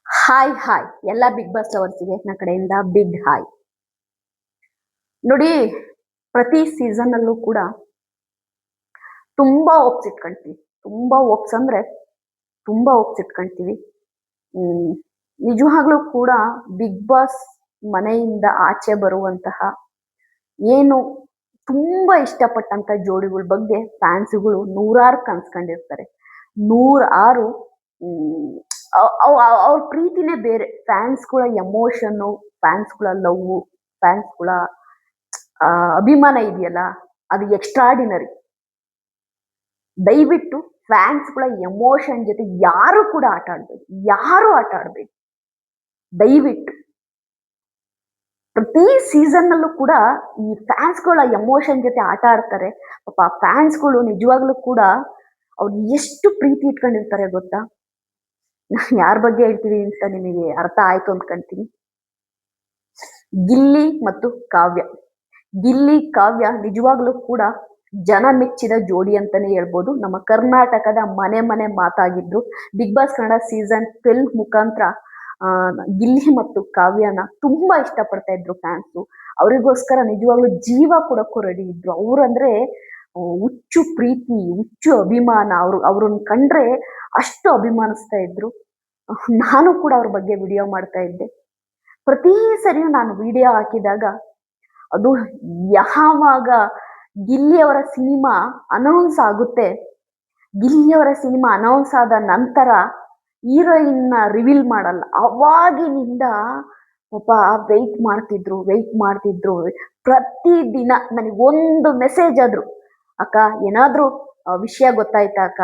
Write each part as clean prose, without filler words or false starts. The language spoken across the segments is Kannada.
ಹಾಯ್ ಹಾಯ್ ಎಲ್ಲ ಬಿಗ್ ಬಾಸ್ ಲವರ್ಸಿಗೆ ನನ್ನ ಕಡೆಯಿಂದ ಬಿಗ್ ಹಾಯ್. ನೋಡಿ, ಪ್ರತಿ ಸೀಸನ್ ಅಲ್ಲೂ ಕೂಡ ತುಂಬಾ ಹೋಪ್ಸ್ ಇಟ್ಕೊಂತೀವಿ. ತುಂಬಾ ಹೋಪ್ಸ್ ಅಂದ್ರೆ ತುಂಬಾ ಹೋಪ್ಸ್ ಇಟ್ಕೊಂತೀವಿ. ಹ್ಮ್ ನಿಜವಾಗ್ಲೂ ಕೂಡ ಬಿಗ್ ಬಾಸ್ ಮನೆಯಿಂದ ಆಚೆ ಬರುವಂತಹ ಏನು ತುಂಬಾ ಇಷ್ಟಪಟ್ಟಂತ ಜೋಡಿಗಳ ಬಗ್ಗೆ ಫ್ಯಾನ್ಸ್ಗಳು ನೂರಾರು ಕನ್ಸ್ಕೊಂಡಿರ್ತಾರೆ. ನೂರಾರು ಹ್ಮ್ ಅವ್ರ ಪ್ರೀತಿನೇ ಬೇರೆ. ಫ್ಯಾನ್ಸ್ಗಳ ಎಮೋಷನ್ನು, ಫ್ಯಾನ್ಸ್ಗಳ ಲವ್, ಫ್ಯಾನ್ಸ್ಗಳ ಅಭಿಮಾನ ಇದೆಯಲ್ಲ, ಅದು ಎಕ್ಸ್ಟ್ರಾಡಿನರಿ. ದಯವಿಟ್ಟು ಫ್ಯಾನ್ಸ್ಗಳ ಎಮೋಷನ್ ಜೊತೆ ಯಾರು ಕೂಡ ಆಟ ಆಡ್ಬೇಕು, ಯಾರು ಆಟ ಆಡ್ಬೇಕು ದಯವಿಟ್ಟು. ಪ್ರತಿ ಸೀಸನ್ ಅಲ್ಲೂ ಕೂಡ ಈ ಫ್ಯಾನ್ಸ್ಗಳ ಎಮೋಷನ್ ಜೊತೆ ಆಟ ಆಡ್ತಾರೆ. ಪಾಪ ಫ್ಯಾನ್ಸ್ಗಳು ನಿಜವಾಗ್ಲೂ ಕೂಡ ಅವ್ರು ಎಷ್ಟು ಪ್ರೀತಿ ಇಟ್ಕೊಂಡಿರ್ತಾರೆ ಗೊತ್ತಾ. ನಾನು ಯಾರ ಬಗ್ಗೆ ಹೇಳ್ತೀನಿ ಅಂತ ನಿಮಗೆ ಅರ್ಥ ಆಯ್ತು ಅನ್ಕೊಂತೀನಿ. ಗಿಲ್ಲಿ ಮತ್ತು ಕಾವ್ಯ. ಗಿಲ್ಲಿ ಕಾವ್ಯ ನಿಜವಾಗ್ಲೂ ಕೂಡ ಜನ ಮೆಚ್ಚಿದ ಜೋಡಿ ಅಂತಾನೆ ಹೇಳ್ಬೋದು. ನಮ್ಮ ಕರ್ನಾಟಕದ ಮನೆ ಮನೆ ಮಾತಾಗಿದ್ರು. ಬಿಗ್ ಬಾಸ್ ಕನ್ನಡ ಸೀಸನ್ 12 ಮುಖಾಂತರ ಗಿಲ್ಲಿ ಮತ್ತು ಕಾವ್ಯನ ತುಂಬಾ ಇಷ್ಟಪಡ್ತಾ ಇದ್ರು ಫ್ಯಾನ್ಸು. ಅವರಿಗೋಸ್ಕರ ನಿಜವಾಗ್ಲೂ ಜೀವ ಕೊಡಕ್ಕೂ ರೆಡಿ ಇದ್ರು. ಅವ್ರಂದ್ರೆ ಹುಚ್ಚು ಪ್ರೀತಿ, ಹುಚ್ಚು ಅಭಿಮಾನ. ಅವ್ರನ್ನ ಕಂಡ್ರೆ ಅಷ್ಟು ಅಭಿಮಾನಿಸ್ತಾ ಇದ್ರು. ನಾನು ಕೂಡ ಅವ್ರ ಬಗ್ಗೆ ವಿಡಿಯೋ ಮಾಡ್ತಾ ಇದ್ದೆ. ಪ್ರತಿ ಸರಿಯೂ ನಾನು ವಿಡಿಯೋ ಹಾಕಿದಾಗ ಅದು ಯಾವಾಗ ಗಿಲ್ಲಿಯವರ ಸಿನಿಮಾ ಅನೌನ್ಸ್ ಆಗುತ್ತೆ, ಗಿಲ್ಲಿಯವರ ಸಿನಿಮಾ ಅನೌನ್ಸ್ ಆದ ನಂತರ ಹೀರೋಯಿನ್ ರಿವೀಲ್ ಮಾಡಲ್ಲ, ಅವಾಗಿನಿಂದ ಪಾಪ ವೆಯ್ಟ್ ಮಾಡ್ತಿದ್ರು. ಪ್ರತಿ ದಿನ ನನಗೆ ಒಂದು ಮೆಸೇಜ್ ಆದ್ರು, ಅಕ್ಕ ಏನಾದ್ರೂ ವಿಷಯ ಗೊತ್ತಾಯ್ತಾ ಅಕ್ಕ,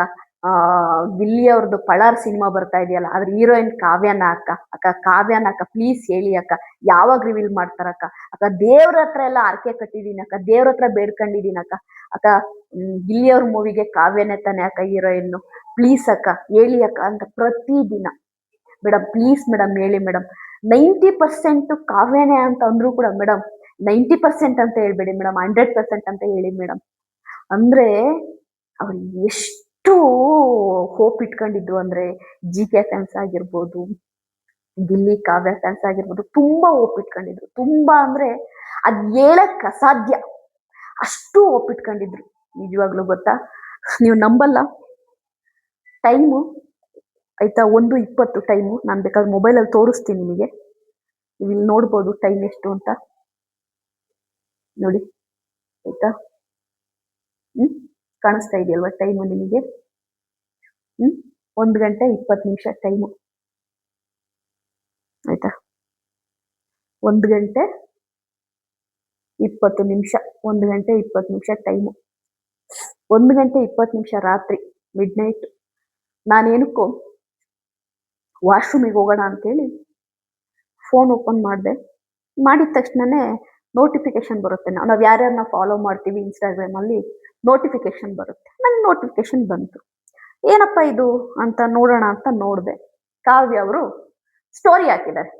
ಗಿಲ್ಲಿ ಅವ್ರದ್ದು ಪಳಾರ್ ಸಿನಿಮಾ ಬರ್ತಾ ಇದೆಯಲ್ಲ, ಅದ್ರ ಹೀರೋಯಿನ್ ಕಾವ್ಯನ ಅಕ್ಕ, ಕಾವ್ಯನ ಅಕ್ಕ ಪ್ಲೀಸ್ ಹೇಳಿ ಅಕ್ಕ, ಯಾವಾಗ ರಿವೀಲ್ ಮಾಡ್ತಾರಕ್ಕ ಅಕ್ಕ, ದೇವ್ರ ಹತ್ರ ಎಲ್ಲ ಆರ್ಕೆ ಕಟ್ಟಿದೀನಿ ಅಕ್ಕ, ದೇವ್ರ ಹತ್ರ ಬೇಡ್ಕೊಂಡಿದೀನಿ ಅಕ್ಕ ಗಿಲ್ಲಿ ಅವ್ರ ಮೂವಿಗೆ ಕಾವ್ಯನೇ ತಾನೆ ಅಕ್ಕ ಹೀರೋಯಿನ್, ಪ್ಲೀಸ್ ಅಕ್ಕ ಹೇಳಿ ಅಕ್ಕ ಅಂತ ಪ್ರತಿದಿನ. ಮೇಡಮ್ ಪ್ಲೀಸ್ ಮೇಡಮ್ ಹೇಳಿ ಮೇಡಮ್, 90% ಕಾವ್ಯನೇ ಅಂತ ಅಂದ್ರು ಕೂಡ ಮೇಡಮ್ 90% ಅಂತ ಹೇಳ್ಬೇಡಿ ಮೇಡಮ್, 100% ಅಂತ ಹೇಳಿ ಮೇಡಮ್. ಅಂದ್ರೆ ಅವ್ರು ಎಷ್ಟು ಹೋಪ್ ಇಟ್ಕೊಂಡಿದ್ರು ಅಂದ್ರೆ, GK ಫ್ಯಾನ್ಸ್ ಆಗಿರ್ಬೋದು, ಗಿಲ್ಲಿ ಕಾವ್ಯ ಫ್ಯಾನ್ಸ್ ಆಗಿರ್ಬೋದು, ತುಂಬಾ ಹೋಪ್ ಇಟ್ಕೊಂಡಿದ್ರು. ತುಂಬಾ ಅಂದ್ರೆ ಅದ್ ಹೇಳಕ್ ಅಸಾಧ್ಯ, ಅಷ್ಟು ಹೋಪ್ ಇಟ್ಕೊಂಡಿದ್ರು. ನಿಜವಾಗ್ಲೂ ಗೊತ್ತಾ, ನೀವು ನಂಬಲ್ಲ. ಟೈಮು ಆಯ್ತಾ 1:20 ಟೈಮು. ನಾನು ಬೇಕಾದ್ರೆ ಮೊಬೈಲಲ್ಲಿ ತೋರಿಸ್ತೀನಿ ನಿಮಗೆ, ನೀವು ಇಲ್ಲಿ ನೋಡ್ಬೋದು ಟೈಮ್ ಎಷ್ಟು ಅಂತ ನೋಡಿ ಆಯ್ತಾ. ಕಾಣಿಸ್ತಾ ಇದೆಯಲ್ವಾ ಟೈಮು ನಿಮಗೆ? 1:20 ಟೈಮು ಆಯ್ತಾ. 1:20 ಟೈಮು. 1:20 ರಾತ್ರಿ, ಮಿಡ್ ನೈಟ್. ನಾನೇನಕ್ಕೋ ವಾಶ್ರೂಮಿಗೆ ಹೋಗೋಣ ಅಂತೇಳಿ ಫೋನ್ ಓಪನ್ ಮಾಡಿದೆ. ಮಾಡಿದ ತಕ್ಷಣನೇ ನೋಟಿಫಿಕೇಶನ್ ಬರುತ್ತೆ. ನಾವು ಯಾರ್ಯಾರನ್ನ ಫಾಲೋ ಮಾಡ್ತೀವಿ ಇನ್ಸ್ಟಾಗ್ರಾಮಲ್ಲಿ ನೋಟಿಫಿಕೇಶನ್ ಬರುತ್ತೆ. ನಂಗೆ ನೋಟಿಫಿಕೇಶನ್ ಬಂತು. ಏನಪ್ಪ ಇದು ಅಂತ ನೋಡೋಣ ಅಂತ ನೋಡಿದೆ. ಕಾವ್ಯ ಅವರು ಸ್ಟೋರಿ ಹಾಕಿದ್ದಾರೆ.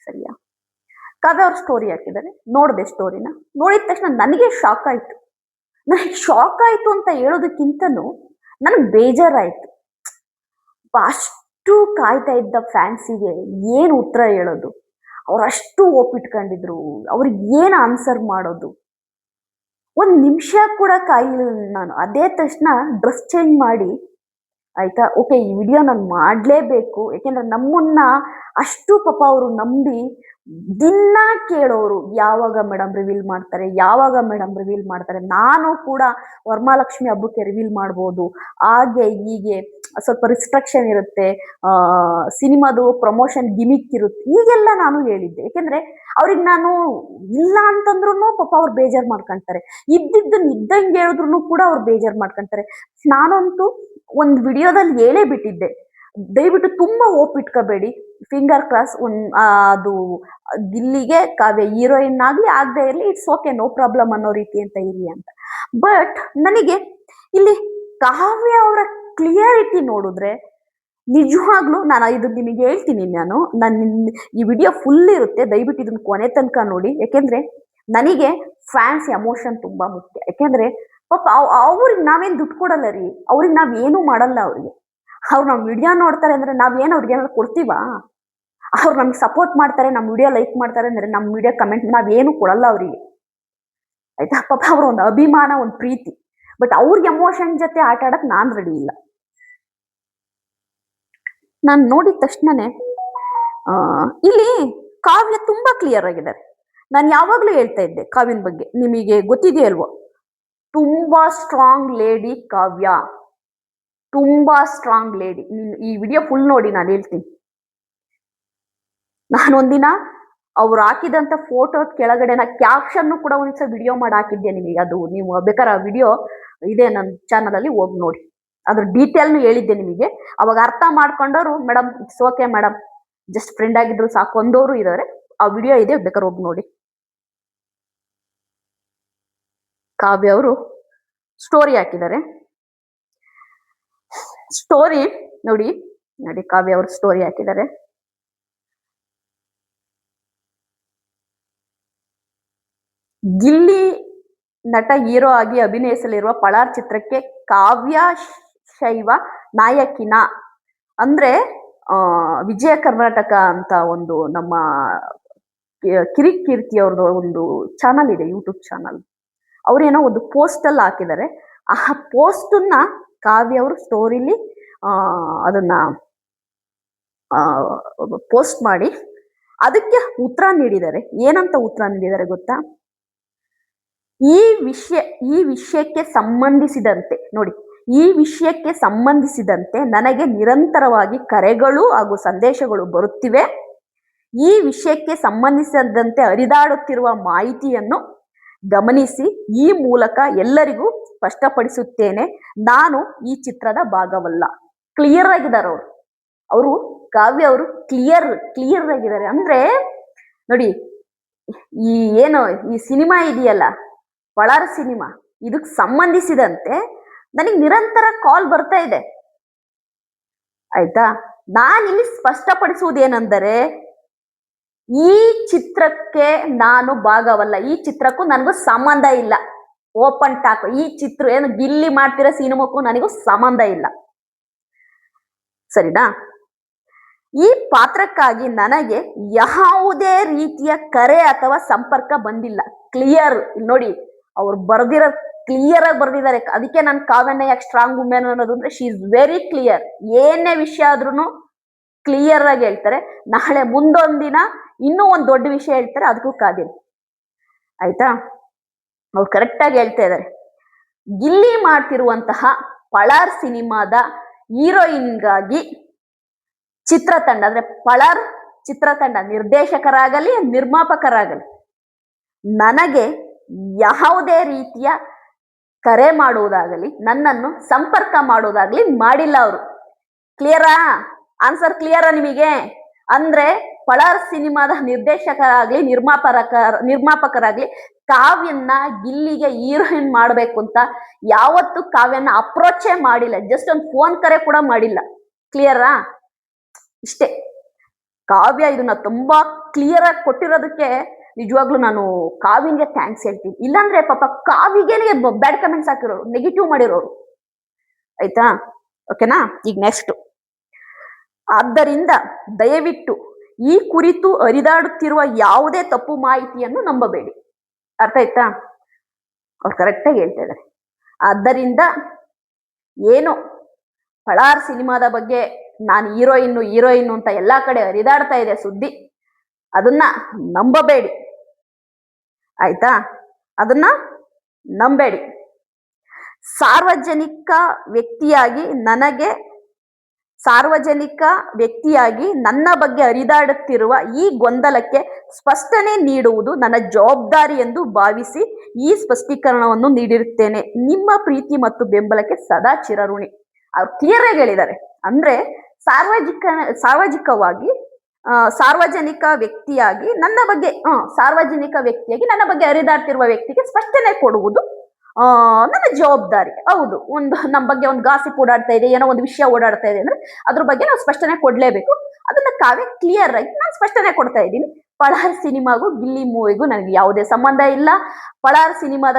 ಸರಿಯಾ, ಕಾವ್ಯ ಅವ್ರ ಸ್ಟೋರಿ ಹಾಕಿದ್ದಾರೆ. ನೋಡಿದೆ ಸ್ಟೋರಿನ. ನೋಡಿದ ತಕ್ಷಣ ನನಗೆ ಶಾಕ್ ಆಯ್ತು. ನನಗೆ ಶಾಕ್ ಆಯ್ತು ಅಂತ ಹೇಳೋದಕ್ಕಿಂತನೂ ನನಗೆ ಬೇಜಾರಾಯ್ತು. ಅಷ್ಟು ಕಾಯ್ತಾ ಇದ್ದ ಫ್ಯಾನ್ಸಿಗೆ ಏನು ಉತ್ತರ ಹೇಳೋದು? ಅವ್ರಷ್ಟು ಒಪ್ಪಿಟ್ಕೊಂಡಿದ್ರು, ಅವ್ರಿಗೆ ಏನು ಆನ್ಸರ್ ಮಾಡೋದು? ಒಂದು ನಿಮಿಷ ಕೂಡ ಕಾಯಿಲ್ಲ ನಾನು. ಅದೇ ತಕ್ಷಣ ಡ್ರೆಸ್ ಚೇಂಜ್ ಮಾಡಿ ಆಯ್ತಾ, ಓಕೆ ಈ ವಿಡಿಯೋ ನಾನು ಮಾಡಲೇಬೇಕು, ಯಾಕೆಂದ್ರೆ ನಮ್ಮನ್ನ ಅಷ್ಟು ಪಾಪ ಅವರು ನಂಬಿ ದಿನ ಕೇಳೋರು, ಯಾವಾಗ ಮೇಡಮ್ ರಿವೀಲ್ ಮಾಡ್ತಾರೆ, ಯಾವಾಗ ಮೇಡಮ್ ರಿವೀಲ್ ಮಾಡ್ತಾರೆ. ನಾನು ಕೂಡ ವರಮಹಾಲಕ್ಷ್ಮಿ ಹಬ್ಬಕ್ಕೆ ರಿವೀಲ್ ಮಾಡ್ಬೋದು, ಹಾಗೆ ಹೀಗೆ ಸ್ವಲ್ಪ ರಿಸ್ಟ್ರಿಕ್ಷನ್ ಇರುತ್ತೆ, ಸಿನಿಮಾದು ಪ್ರಮೋಷನ್ ಗಿಮಿಕ್ ಇರುತ್ತೆ, ಹೀಗೆಲ್ಲ ನಾನು ಹೇಳಿದ್ದೆ. ಯಾಕೆಂದ್ರೆ ಅವ್ರಿಗೆ ನಾನು ಇಲ್ಲ ಅಂತಂದ್ರು ಪಾಪ ಅವ್ರು ಬೇಜಾರು ಮಾಡ್ಕೊಂತಾರೆ, ಇದ್ದಿದ್ದನ್ನ ಇದ್ದಂಗೆ ಹೇಳಿದ್ರು ಕೂಡ ಅವ್ರು ಬೇಜಾರು ಮಾಡ್ಕೊಂತಾರೆ. ನಾನಂತೂ ಒಂದು ವಿಡಿಯೋದಲ್ಲಿ ಹೇಳೇ ಬಿಟ್ಟಿದ್ದೆ, ದಯವಿಟ್ಟು ತುಂಬಾ ಹೋಪ್ ಇಟ್ಕೋಬೇಡಿ, ಫಿಂಗರ್ ಕ್ರಾಸ್. ಅದು ಗಿಲ್ಲಿಗೆ ಕಾವ್ಯ ಹೀರೋಯಿನ್ ಆಗದೆ ಇರಲಿ, ಇಟ್ಸ್ ಓಕೆ, ನೋ ಪ್ರಾಬ್ಲಮ್ ಅನ್ನೋ ರೀತಿ ಅಂತ ಇರಿ ಅಂತ. ಬಟ್ ನನಗೆ ಇಲ್ಲಿ ಕಾವ್ಯ ಅವರ ಕ್ಲಿಯರಿಟಿ ನೋಡಿದ್ರೆ ನಿಜವಾಗ್ಲೂ ನಾನು ಇದು ನಿಮಗೆ ಹೇಳ್ತೀನಿ. ನಾನು ಈ ವಿಡಿಯೋ ಫುಲ್ ಇರುತ್ತೆ, ದಯವಿಟ್ಟು ಇದನ್ನ ಕೊನೆ ತನಕ ನೋಡಿ. ಯಾಕೆಂದ್ರೆ ನನಗೆ ಫ್ಯಾನ್ಸ್ ಎಮೋಷನ್ ತುಂಬಾ ಮುಖ್ಯ. ಯಾಕೆಂದ್ರೆ ಪಾಪ ಅವ್ರಿಗೆ ನಾವೇನು ದುಡ್ಡು ಕೊಡಲ್ಲ ರೀ, ಅವ್ರಿಗೆ ನಾವೇನು ಮಾಡಲ್ಲ. ಅವ್ರಿಗೆ ಅವ್ರು ನಮ್ಮ ವಿಡಿಯೋ ನೋಡ್ತಾರೆ ಅಂದ್ರೆ ನಾವೇನು ಅವ್ರಿಗೆ ಏನಾದ್ರು ಕೊಡ್ತೀವಾ? ಅವ್ರು ನಮ್ಗೆ ಸಪೋರ್ಟ್ ಮಾಡ್ತಾರೆ, ನಮ್ಮ ವಿಡಿಯೋ ಲೈಕ್ ಮಾಡ್ತಾರೆ ಅಂದ್ರೆ ನಮ್ಮ ವಿಡಿಯೋ ಕಮೆಂಟ್ ನಾವೇನು ಕೊಡಲ್ಲ ಅವರಿಗೆ. ಆಯ್ತಾ? ಪಾಪ ಅವ್ರ ಒಂದು ಅಭಿಮಾನ, ಒಂದು ಪ್ರೀತಿ. ಬಟ್ ಅವ್ರಿಗೆ ಎಮೋಷನ್ ಜೊತೆ ಆಟ ಆಡಕ್ ನಾನ್ ರೆಡಿ ಇಲ್ಲ. ನಾನು ನೋಡಿದ ತಕ್ಷಣನೇ ಇಲ್ಲಿ ಕಾವ್ಯ ತುಂಬಾ ಕ್ಲಿಯರ್ ಆಗಿದ್ದಾರೆ. ನಾನು ಯಾವಾಗ್ಲೂ ಹೇಳ್ತಾ ಇದ್ದೆ ಕಾವ್ಯನ ಬಗ್ಗೆ, ನಿಮಗೆ ಗೊತ್ತಿದೆಯಲ್ವೋ, ತುಂಬಾ ಸ್ಟ್ರಾಂಗ್ ಲೇಡಿ ಕಾವ್ಯ, ತುಂಬಾ ಸ್ಟ್ರಾಂಗ್ ಲೇಡಿ. ಈ ವಿಡಿಯೋ ಫುಲ್ ನೋಡಿ, ನಾನು ಹೇಳ್ತೀನಿ. ನಾನು ಒಂದಿನ ಅವ್ರು ಹಾಕಿದಂತ ಫೋಟೋ ಕೆಳಗಡೆ ನಾ ಕ್ಯಾಪ್ಷನ್ ಕೂಡ ಒಂದ್ಸಲ ವಿಡಿಯೋ ಮಾಡಿ ಹಾಕಿದ್ದೆ ನಿಮಗೆ. ಅದು ನೀವು ಬೇಕಾದ್ರೆ ಆ ವಿಡಿಯೋ ಇದೆ ನನ್ನ ಚಾನಲ್ ಅಲ್ಲಿ, ಹೋಗಿ ನೋಡಿ. ಅದ್ರ ಡೀಟೇಲ್ನು ಹೇಳಿದ್ದೆ ನಿಮಗೆ. ಅವಾಗ ಅರ್ಥ ಮಾಡ್ಕೊಂಡವ್ರು madam it's okay madam, just friend ಆಗಿದ್ರು ಸಾಕು ಅಂದವರು ಇದಾರೆ. ಆ ವಿಡಿಯೋ ಇದೆ, ಬೇಕಾದ್ರೆ ಹೋಗಿ ನೋಡಿ. ಕಾವ್ಯ ಅವರು ಸ್ಟೋರಿ ಹಾಕಿದ್ದಾರೆ. ಸ್ಟೋರಿ ನೋಡಿ, ನೋಡಿ ಕಾವ್ಯ ಅವರು ಸ್ಟೋರಿ ಹಾಕಿದ್ದಾರೆ. ಗಿಲ್ಲಿ ನಟ ಹೀರೋ ಆಗಿ ಅಭಿನಯಿಸಲಿರುವ ಪಳಾರ್ ಚಿತ್ರಕ್ಕೆ ಕಾವ್ಯ ಶೈವ ನಾಯಕಿನ ಅಂದ್ರೆ ವಿಜಯ ಕರ್ನಾಟಕ ಅಂತ ಒಂದು ನಮ್ಮ ಕಿರಿಕೀರ್ತಿ ಅವ್ರದ್ದು ಒಂದು ಚಾನಲ್ ಇದೆ, ಯೂಟ್ಯೂಬ್ ಚಾನಲ್. ಅವ್ರೇನೋ ಒಂದು ಪೋಸ್ಟ್ ಅಲ್ಲಿ ಹಾಕಿದ್ದಾರೆ. ಆ ಪೋಸ್ಟನ್ನ ಕಾವ್ಯ ಅವರು ಸ್ಟೋರಿಲಿ ಅದನ್ನ ಪೋಸ್ಟ್ ಮಾಡಿ ಅದಕ್ಕೆ ಉತ್ತರ ನೀಡಿದ್ದಾರೆ. ಏನಂತ ಉತ್ತರ ನೀಡಿದ್ದಾರೆ ಗೊತ್ತಾ? ಈ ವಿಷಯಕ್ಕೆ ಸಂಬಂಧಿಸಿದಂತೆ ನೋಡಿ, ಈ ವಿಷಯಕ್ಕೆ ಸಂಬಂಧಿಸಿದಂತೆ ನನಗೆ ನಿರಂತರವಾಗಿ ಕರೆಗಳು ಹಾಗೂ ಸಂದೇಶಗಳು ಬರುತ್ತಿವೆ. ಈ ವಿಷಯಕ್ಕೆ ಸಂಬಂಧಿಸಿದಂತೆ ಹರಿದಾಡುತ್ತಿರುವ ಮಾಹಿತಿಯನ್ನು ಗಮನಿಸಿ ಈ ಮೂಲಕ ಎಲ್ಲರಿಗೂ ಸ್ಪಷ್ಟಪಡಿಸುತ್ತೇನೆ, ನಾನು ಈ ಚಿತ್ರದ ಭಾಗವಲ್ಲ. ಕ್ಲಿಯರ್ ಆಗಿದ್ದಾರೆ ಅವರು ಕಾವ್ಯ ಅವರು ಕ್ಲಿಯರ್ ಆಗಿದ್ದಾರೆ. ಅಂದ್ರೆ ನೋಡಿ, ಈ ಏನು ಈ ಸಿನಿಮಾ ಇದೆಯಲ್ಲ, ಪಳಾರ್ ಸಿನಿಮಾ, ಇದಕ್ಕೆ ಸಂಬಂಧಿಸಿದಂತೆ ನನಗೆ ನಿರಂತರ ಕಾಲ್ ಬರ್ತಾ ಇದೆ. ಆಯ್ತಾ? ನಾನಿಲ್ಲಿ ಸ್ಪಷ್ಟಪಡಿಸುವುದೇನೆಂದರೆ, ಈ ಚಿತ್ರಕ್ಕೆ ನಾನು ಭಾಗವಲ್ಲ, ಈ ಚಿತ್ರಕ್ಕೂ ನನಗೂ ಸಂಬಂಧ ಇಲ್ಲ. Open talk. ಈ ಚಿತ್ರ ಏನು ಗಿಲ್ಲಿ ಮಾಡ್ತಿರೋ ಸಿನಿಮಾಕ್ಕೂ ನನಗೂ ಸಂಬಂಧ ಇಲ್ಲ. ಸರಿನಾ? ಈ ಪಾತ್ರಕ್ಕಾಗಿ ನನಗೆ ಯಾವುದೇ ರೀತಿಯ ಕರೆ ಅಥವಾ ಸಂಪರ್ಕ ಬಂದಿಲ್ಲ. ಕ್ಲಿಯರ್ ನೋಡಿ, ಅವ್ರು ಬರ್ದಿರೋ ಕ್ಲಿಯರ್ ಆಗಿ ಬರ್ದಿದ್ದಾರೆ. ಅದಕ್ಕೆ ನಾನು ಕಾವ್ಯನ ಯಾಕೆ ಸ್ಟ್ರಾಂಗ್ ವುಮೆನ್ ಅನ್ನೋದು ಅಂದ್ರೆ, ಶಿ ಇಸ್ ವೆರಿ ಕ್ಲಿಯರ್. ಏನೇ ವಿಷಯ ಆದ್ರೂ ಕ್ಲಿಯರ್ ಆಗಿ ಹೇಳ್ತಾರೆ. ನಾಳೆ ಮುಂದೊಂದಿನ ಇನ್ನೂ ಒಂದು ದೊಡ್ಡ ವಿಷಯ ಹೇಳ್ತಾರೆ, ಅದಕ್ಕೂ ಕಾದಿರಿ. ಆಯ್ತಾ? ಅವ್ರು ಕರೆಕ್ಟ್ ಆಗಿ ಹೇಳ್ತಾ ಇದ್ದಾರೆ. ಗಿಲ್ಲಿ ಮಾಡ್ತಿರುವಂತಹ ಪಳಾರ್ ಸಿನಿಮಾದ ಹೀರೋಯಿನ್ಗಾಗಿ ಚಿತ್ರತಂಡ ಅಂದ್ರೆ ಪಳಾರ್ ಚಿತ್ರತಂಡ ನಿರ್ದೇಶಕರಾಗಲಿ ನಿರ್ಮಾಪಕರಾಗಲಿ ನನಗೆ ಯಾವುದೇ ರೀತಿಯ ಕರೆ ಮಾಡುವುದಾಗಲಿ ನನ್ನನ್ನು ಸಂಪರ್ಕ ಮಾಡುವುದಾಗಲಿ ಮಾಡಿಲ್ಲ. ಅವರು ಕ್ಲಿಯರಾ? ಆನ್ಸರ್ ಕ್ಲಿಯರಾ ನಿಮಗೆ? ಅಂದ್ರೆ ಪಳಾರ್ ಸಿನಿಮಾದ ನಿರ್ದೇಶಕರಾಗ್ಲಿ ನಿರ್ಮಾಪಕರಾಗ್ಲಿ ಕಾವ್ಯನ್ನ ಗಿಲ್ಲಿಗೆ ಹೀರೋಯಿನ್ ಮಾಡ್ಬೇಕು ಅಂತ ಯಾವತ್ತು ಕಾವ್ಯನ ಅಪ್ರೋಚೇ ಮಾಡಿಲ್ಲ. ಜಸ್ಟ್ ಒಂದು ಫೋನ್ ಕರೆ ಕೂಡ ಮಾಡಿಲ್ಲ. ಕ್ಲಿಯರಾ? ಇಷ್ಟೇ. ಕಾವ್ಯ ಇದನ್ನ ತುಂಬಾ ಕ್ಲಿಯರ್ ಆಗಿ ಕೊಟ್ಟಿರೋದಕ್ಕೆ ನಿಜವಾಗ್ಲೂ ನಾನು ಕಾವ್ಯಂಗೆ ಥ್ಯಾಂಕ್ಸ್ ಹೇಳ್ತೀನಿ. ಇಲ್ಲಾಂದ್ರೆ ಪಾಪ ಕಾವ್ಯಗೆ ಬ್ಯಾಡ್ ಕಮೆಂಟ್ಸ್ ಹಾಕಿರೋರು, ನೆಗೆಟಿವ್ ಮಾಡಿರೋರು. ಆಯ್ತಾ? ಓಕೆನಾ? ಈಗ ನೆಕ್ಸ್ಟ್. ಆದ್ದರಿಂದ ದಯವಿಟ್ಟು ಈ ಕುರಿತು ಹರಿದಾಡುತ್ತಿರುವ ಯಾವುದೇ ತಪ್ಪು ಮಾಹಿತಿಯನ್ನು ನಂಬಬೇಡಿ. ಅರ್ಥ ಆಯ್ತಾ? ಅವ್ರು ಕರೆಕ್ಟಾಗಿ ಹೇಳ್ತಾ ಇದ್ದಾರೆ. ಆದ್ದರಿಂದ ಏನು ಪಳಾರ್ ಸಿನಿಮಾದ ಬಗ್ಗೆ ನಾನು ಹೀರೋಯಿನ್ನು ಅಂತ ಎಲ್ಲಾ ಕಡೆ ಹರಿದಾಡ್ತಾ ಇದೆ ಸುದ್ದಿ, ಅದನ್ನ ನಂಬಬೇಡಿ. ಆಯ್ತಾ? ಅದನ್ನ ನಂಬೇಡಿ. ಸಾರ್ವಜನಿಕ ವ್ಯಕ್ತಿಯಾಗಿ ನನ್ನ ಬಗ್ಗೆ ಹರಿದಾಡುತ್ತಿರುವ ಈ ಗೊಂದಲಕ್ಕೆ ಸ್ಪಷ್ಟನೆ ನೀಡುವುದು ನನ್ನ ಜವಾಬ್ದಾರಿ ಎಂದು ಭಾವಿಸಿ ಈ ಸ್ಪಷ್ಟೀಕರಣವನ್ನು ನೀಡಿರುತ್ತೇನೆ. ನಿಮ್ಮ ಪ್ರೀತಿ ಮತ್ತು ಬೆಂಬಲಕ್ಕೆ ಸದಾ ಚಿರಋಣಿ. ಅವ್ರು ಕ್ಲಿಯರ್ ಆಗಿ ಹೇಳಿದ್ದಾರೆ. ಅಂದ್ರೆ ಸಾರ್ವಜನಿಕ ವ್ಯಕ್ತಿಯಾಗಿ ನನ್ನ ಬಗ್ಗೆ ಹರಿದಾಡ್ತಿರುವ ವ್ಯಕ್ತಿಗೆ ಸ್ಪಷ್ಟನೆ ಕೊಡುವುದು ನನ್ನ ಜವಾಬ್ದಾರಿ. ಹೌದು, ನಮ್ಮ ಬಗ್ಗೆ ಒಂದು ಗಾಸಿಪ್ ಓಡಾಡ್ತಾ ಇದೆ, ಏನೋ ಒಂದು ವಿಷಯ ಓಡಾಡ್ತಾ ಇದೆ ಅಂದ್ರೆ ಅದ್ರ ಬಗ್ಗೆ ನಾವು ಸ್ಪಷ್ಟನೆ ಕೊಡ್ಲೇಬೇಕು. ಅದನ್ನ ಕಾವ್ಯ ಕ್ಲಿಯರ್ ಆಗಿ ನಾನು ಸ್ಪಷ್ಟನೆ ಕೊಡ್ತಾ ಇದ್ದೀನಿ. ಪಳಾರ್ ಸಿನಿಮಾಗೂ ಗಿಲ್ಲಿ ಮೂವಿಗೂ ನನಗೆ ಯಾವುದೇ ಸಂಬಂಧ ಇಲ್ಲ. ಪಳಾರ್ ಸಿನಿಮಾದ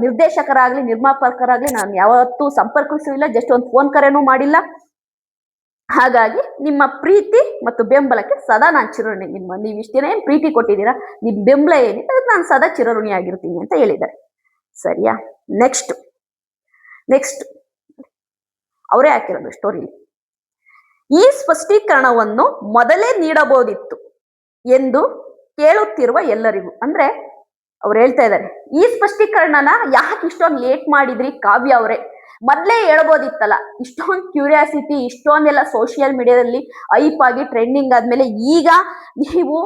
ನಿರ್ದೇಶಕರಾಗ್ಲಿ ನಿರ್ಮಾಪಕರಾಗ್ಲಿ ನಾನು ಯಾವತ್ತೂ ಸಂಪರ್ಕಿಸಿಲ್ಲ, ಜಸ್ಟ್ ಒಂದು ಫೋನ್ ಕರೆನೂ ಮಾಡಿಲ್ಲ. ಹಾಗಾಗಿ ನಿಮ್ಮ ಪ್ರೀತಿ ಮತ್ತು ಬೆಂಬಲಕ್ಕೆ ಸದಾ ನಾನು ಚಿರಋಣಿ. ನೀವು ಇಷ್ಟೇನೇ ಪ್ರೀತಿ ಕೊಟ್ಟಿದ್ದೀರಾ, ನಿಮ್ಮ ಬೆಂಬಲ ಏನಿದೆ ಅದಕ್ಕೆ ನಾನು ಸದಾ ಚಿರಋಣಿ ಆಗಿರ್ತೀನಿ ಅಂತ ಹೇಳಿದ್ದಾರೆ. ಸರಿಯಾ? ನೆಕ್ಸ್ಟ್ ಅವರೇ ಹಾಕಿರೋದು ಸ್ಟೋರಿ. ಈ ಸ್ಪಷ್ಟೀಕರಣವನ್ನು ಮೊದಲೇ ನೀಡಬಹುದಿತ್ತು ಎಂದು ಕೇಳುತ್ತಿರುವ ಎಲ್ಲರಿಗೂ, ಅಂದ್ರೆ ಅವ್ರು ಹೇಳ್ತಾ ಇದ್ದಾರೆ, ಈ ಸ್ಪಷ್ಟೀಕರಣನ ಯಾಕೆ ಇಷ್ಟೊಂದು ಲೇಟ್ ಮಾಡಿದ್ರಿ ಕಾವ್ಯ ಅವರೇ, ಮೊದಲೇ ಹೇಳ್ಬೋದಿತ್ತಲ್ಲ. ಇಷ್ಟೊಂದು ಕ್ಯೂರಿಯಾಸಿಟಿ, ಇಷ್ಟೊಂದೆಲ್ಲ ಸೋಷಿಯಲ್ ಮೀಡಿಯಾದಲ್ಲಿ ಐಪ್ ಆಗಿ ಟ್ರೆಂಡಿಂಗ್ ಆದ್ಮೇಲೆ ಈಗ ನೀವು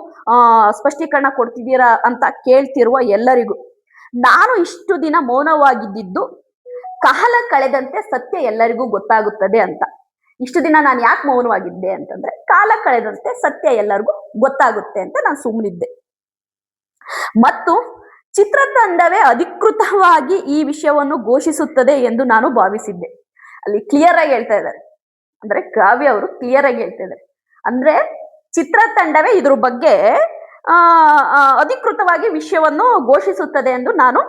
ಸ್ಪಷ್ಟೀಕರಣ ಕೊಡ್ತಿದ್ದೀರಾ ಅಂತ ಕೇಳ್ತಿರುವ ಎಲ್ಲರಿಗೂ, ನಾನು ಇಷ್ಟು ದಿನ ಮೌನವಾಗಿದ್ದು ಕಾಲ ಕಳೆದಂತೆ ಸತ್ಯ ಎಲ್ಲರಿಗೂ ಗೊತ್ತಾಗುತ್ತದೆ ಅಂತ. ಇಷ್ಟು ದಿನ ನಾನು ಯಾಕೆ ಮೌನವಾಗಿದ್ದೆ ಅಂತಂದ್ರೆ, ಕಾಲ ಕಳೆದಂತೆ ಸತ್ಯ ಎಲ್ಲರಿಗೂ ಗೊತ್ತಾಗುತ್ತೆ ಅಂತ ನಾನು ಸುಮ್ಮನಿದ್ದೆ. ಮತ್ತು ಚಿತ್ರತಂಡವೇ ಅಧಿಕೃತವಾಗಿ ಈ ವಿಷಯವನ್ನು ಘೋಷಿಸುತ್ತದೆ ಎಂದು ನಾನು ಭಾವಿಸಿದ್ದೆ. ಅಲ್ಲಿ ಕ್ಲಿಯರ್ ಆಗಿ ಹೇಳ್ತಾ ಇದ್ದಾರೆ, ಅಂದ್ರೆ ಕಾವ್ಯ ಅವರು ಕ್ಲಿಯರ್ ಆಗಿ ಹೇಳ್ತಾ ಇದ್ದಾರೆ, ಅಂದ್ರೆ ಚಿತ್ರತಂಡವೇ ಇದ್ರ ಬಗ್ಗೆ ಅಧಿಕೃತವಾಗಿ ವಿಷಯವನ್ನು ಘೋಷಿಸುತ್ತದೆ ಎಂದು ನಾನು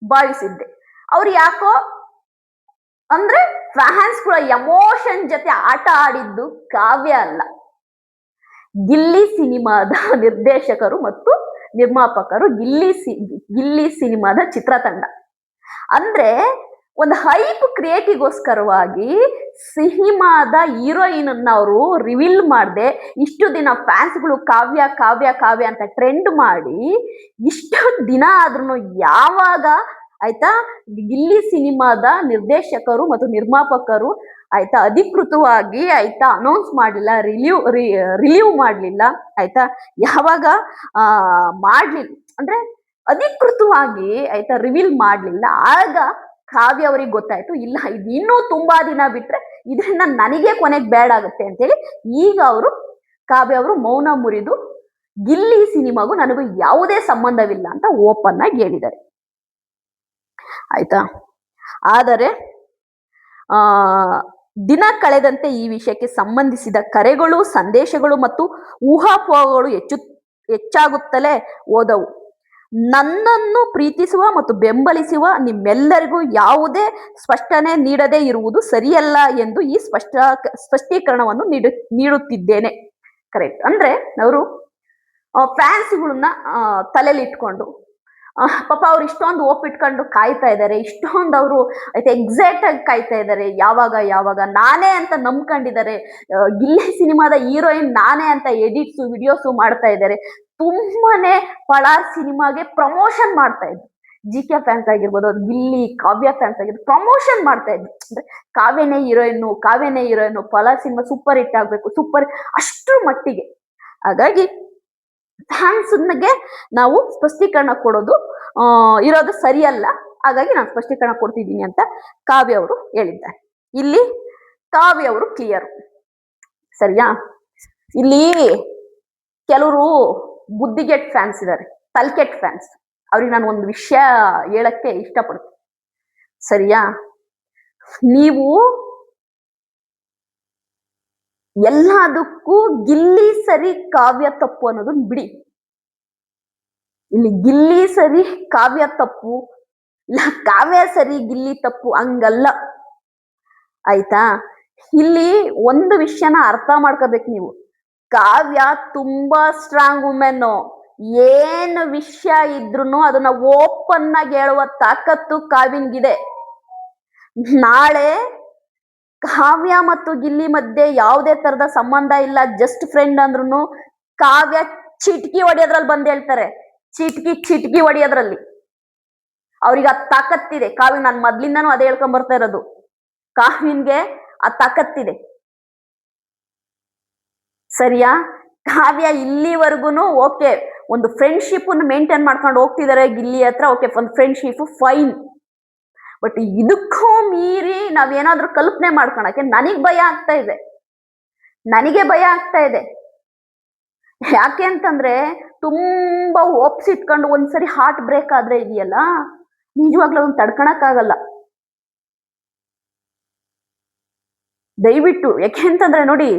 ಭಾವಿಸಿದ್ದೆ. ಅವ್ರು ಯಾಕೋ ಅಂದ್ರೆ ಫ್ಯಾನ್ಸ್ ಕೂಡ ಎಮೋಷನ್ ಜೊತೆ ಆಟ ಆಡಿದ್ದು ಕಾವ್ಯ ಅಲ್ಲ, ಗಿಲ್ಲಿ ಸಿನಿಮಾದ ನಿರ್ದೇಶಕರು ಮತ್ತು ನಿರ್ಮಾಪಕರು, ಗಿಲ್ಲಿ ಸಿನಿಮಾದ ಚಿತ್ರತಂಡ. ಅಂದ್ರೆ ಒಂದು ಹೈಪ್ ಕ್ರಿಯೇಟಿಗೋಸ್ಕರವಾಗಿ ಸಿನಿಮಾದ ಹೀರೋಯಿನ್ ಅನ್ನ ಅವರು ರಿವೀಲ್ ಮಾಡದೆ ಇಷ್ಟು ದಿನ ಫ್ಯಾನ್ಸ್ಗಳು ಕಾವ್ಯ ಕಾವ್ಯ ಕಾವ್ಯ ಅಂತ ಟ್ರೆಂಡ್ ಮಾಡಿ ಇಷ್ಟು ದಿನ ಆದ್ರೂ ಯಾವಾಗ ಆಯ್ತಾ ಗಿಲ್ಲಿ ಸಿನಿಮಾದ ನಿರ್ದೇಶಕರು ಮತ್ತು ನಿರ್ಮಾಪಕರು ಆಯ್ತಾ ಅಧಿಕೃತವಾಗಿ ಆಯ್ತಾ ಅನೌನ್ಸ್ ಮಾಡಲಿಲ್ಲ, ರಿಲೀವ್ ಮಾಡಲಿಲ್ಲ, ಆಯ್ತಾ ಯಾವಾಗ ಮಾಡ್ಲಿಲ್ಲ ಅಂದ್ರೆ ಅಧಿಕೃತವಾಗಿ ಆಯ್ತಾ ರಿವೀಲ್ ಮಾಡಲಿಲ್ಲ, ಆಗ ಕಾವ್ಯ ಅವ್ರಿಗೆ ಗೊತ್ತಾಯ್ತು, ಇಲ್ಲ ಇದು ಇನ್ನೂ ತುಂಬಾ ದಿನ ಬಿಟ್ರೆ ಇದರಿಂದ ನನಗೆ ಕೊನೆಗೆ ಬೇಡ ಆಗುತ್ತೆ ಅಂತೇಳಿ ಈಗ ಅವರು ಕಾವ್ಯ ಅವರು ಮೌನ ಮುರಿದು ಗಿಲ್ಲಿ ಸಿನಿಮಾಗೂ ನನಗೂ ಯಾವುದೇ ಸಂಬಂಧವಿಲ್ಲ ಅಂತ ಓಪನ್ ಆಗಿ ಹೇಳಿದ್ದಾರೆ. ಆಯ್ತಾ? ಆದರೆ ದಿನ ಕಳೆದಂತೆ ಈ ವಿಷಯಕ್ಕೆ ಸಂಬಂಧಿಸಿದ ಕರೆಗಳು, ಸಂದೇಶಗಳು ಮತ್ತು ಊಹಾಪೋಹಗಳು ಹೆಚ್ಚಾಗುತ್ತಲೇ ಹೋದವು. ನನ್ನನ್ನು ಪ್ರೀತಿಸುವ ಮತ್ತು ಬೆಂಬಲಿಸುವ ನಿಮ್ಮೆಲ್ಲರಿಗೂ ಯಾವುದೇ ಸ್ಪಷ್ಟನೆ ನೀಡದೇ ಇರುವುದು ಸರಿಯಲ್ಲ ಎಂದು ಈ ಸ್ಪಷ್ಟೀಕರಣವನ್ನು ನೀಡುತ್ತಿದ್ದೇನೆ. ಕರೆಕ್ಟ್. ಅಂದ್ರೆ ಅವರು ಫ್ಯಾನ್ಸ್ಗಳನ್ನ ತಲೆಯಲ್ಲಿ ಇಟ್ಕೊಂಡು ಪಾಪ ಅವ್ರು ಇಷ್ಟೊಂದು ಇಟ್ಕೊಂಡು ಕಾಯ್ತಾ ಇದ್ದಾರೆ, ಇಷ್ಟೊಂದು ಅವರು ಆಯ್ತಾ ಎಕ್ಸೈಟ್ ಆಗಿ ಕಾಯ್ತಾ ಇದ್ದಾರೆ, ಯಾವಾಗ ನಾನೇ ಅಂತ ನಂಬ್ಕೊಂಡಿದ್ದಾರೆ, ಗಿಲ್ಲಿ ಸಿನಿಮಾದ ಹೀರೋಯಿನ್ ನಾನೇ ಅಂತ ಎಡಿಟ್ಸು ವಿಡಿಯೋಸು ಮಾಡ್ತಾ ಇದ್ದಾರೆ. ತುಂಬಾನೇ ಪಳಾರ್ ಸಿನಿಮಾಗೆ ಪ್ರಮೋಷನ್ ಮಾಡ್ತಾ ಇದ್ರು. GK ಫ್ಯಾನ್ಸ್ ಆಗಿರ್ಬೋದು, ಗಿಲ್ಲಿ ಕಾವ್ಯ ಫ್ಯಾನ್ಸ್ ಆಗಿರ್ಬೋದು, ಪ್ರಮೋಷನ್ ಮಾಡ್ತಾ ಇದ್ರು. ಅಂದ್ರೆ ಕಾವ್ಯನೇ ಹೀರೋಯಿನ್, ಪಳಾರ್ ಸಿನಿಮಾ ಸೂಪರ್ ಹಿಟ್ ಆಗ್ಬೇಕು, ಅಷ್ಟ್ರ ಮಟ್ಟಿಗೆ. ಹಾಗಾಗಿ ಫ್ಯಾನ್ಸ್ಗೆ ನಾವು ಸ್ಪಷ್ಟೀಕರಣ ಕೊಡೋದು ಇರೋದು ಸರಿಯಲ್ಲ, ಹಾಗಾಗಿ ನಾನು ಸ್ಪಷ್ಟೀಕರಣ ಕೊಡ್ತಿದ್ದೀನಿ ಅಂತ ಕಾವ್ಯ ಅವರು ಹೇಳಿದ್ದಾರೆ. ಇಲ್ಲಿ ಕಾವ್ಯ ಅವರು ಕ್ಲಿಯರ್. ಸರಿಯಾ? ಇಲ್ಲಿ ಕೆಲವರು ಬುದ್ಧಿಗೆಟ್ ಫ್ಯಾನ್ಸ್ ಇದ್ದಾರೆ, ತಲ್ಕೆಟ್ ಫ್ಯಾನ್ಸ್. ಅವ್ರಿಗೆ ನಾನು ಒಂದು ವಿಷಯ ಹೇಳಕ್ಕೆ ಇಷ್ಟಪಡ್ತೀನಿ. ಸರಿಯಾ? ನೀವು ಎಲ್ಲದಕ್ಕೂ ಗಿಲ್ಲಿ ಸರಿ ಕಾವ್ಯ ತಪ್ಪು ಅನ್ನೋದನ್ನ ಬಿಡಿ. ಇಲ್ಲಿ ಗಿಲ್ಲಿ ಸರಿ ಕಾವ್ಯ ತಪ್ಪು, ಇಲ್ಲ ಕಾವ್ಯ ಸರಿ ಗಿಲ್ಲಿ ತಪ್ಪು, ಹಂಗಲ್ಲ. ಆಯ್ತಾ? ಇಲ್ಲಿ ಒಂದು ವಿಷಯನ ಅರ್ಥ ಮಾಡ್ಕೋಬೇಕು ನೀವು. ಕಾವ್ಯ ತುಂಬಾ ಸ್ಟ್ರಾಂಗ್ ವುಮೆನ್. ಏನು ವಿಷಯ ಇದ್ರು ಅದನ್ನ ಓಪನ್ ಆಗಿ ಹೇಳುವ ತಾಕತ್ತು ಕಾವ್ಯಂಗಿದೆ. ನಾಳೆ ಕಾವ್ಯ ಮತ್ತು ಗಿಲ್ಲಿ ಮಧ್ಯೆ ಯಾವುದೇ ತರದ ಸಂಬಂಧ ಇಲ್ಲ, ಜಸ್ಟ್ ಫ್ರೆಂಡ್ ಅಂದ್ರೂ ಕಾವ್ಯ ಚಿಟ್ಕಿ ಹೊಡಿಯೋದ್ರಲ್ಲಿ ಬಂದು ಹೇಳ್ತಾರೆ. ಚಿಟ್ಕಿ ಹೊಡಿಯೋದ್ರಲ್ಲಿ ಅವ್ರಿಗೆ ಆ ತಾಕತ್ತಿದೆ. ಕಾವ್ಯ ನಾನು ಮೊದ್ಲಿಂದನೂ ಅದೇ ಹೇಳ್ಕೊಂಡ್ ಬರ್ತಾ ಇರೋದು, ಕಾವ್ಯನ್ಗೆ ಆ ತಾಕತ್ತಿದೆ. ಸರಿಯಾ? ಕಾವ್ಯ ಇಲ್ಲಿವರೆಗೂ ಓಕೆ ಒಂದು ಫ್ರೆಂಡ್ಶಿಪ್ ಮೇಂಟೈನ್ ಮಾಡ್ಕೊಂಡು ಹೋಗ್ತಿದ್ದಾರೆ ಗಿಲ್ಲಿ ಹತ್ರ, ಓಕೆ ಒಂದು ಫ್ರೆಂಡ್ಶಿಪ್ ಫೈನ್. ಬಟ್ ಇದಕ್ಕೂ ಮೀರಿ ನಾವೇನಾದ್ರೂ ಕಲ್ಪನೆ ಮಾಡ್ಕೊಳಕ್ಕೆ ನನಗೆ ಭಯ ಆಗ್ತಾ ಇದೆ. ಯಾಕೆ ಅಂತಂದ್ರೆ ತುಂಬಾ ಹೋಪ್ಸ್ ಇಟ್ಕೊಂಡು ಒಂದ್ಸರಿ ಹಾರ್ಟ್ ಬ್ರೇಕ್ ಆದ್ರೆ ಇದೆಯಲ್ಲ, ನಿಜವಾಗ್ಲೂ ಅದನ್ನ ತಡ್ಕೊಳಕ್ಕಾಗಲ್ಲ. ದಯವಿಟ್ಟು, ಯಾಕೆ ಅಂತಂದ್ರೆ ನೋಡಿ,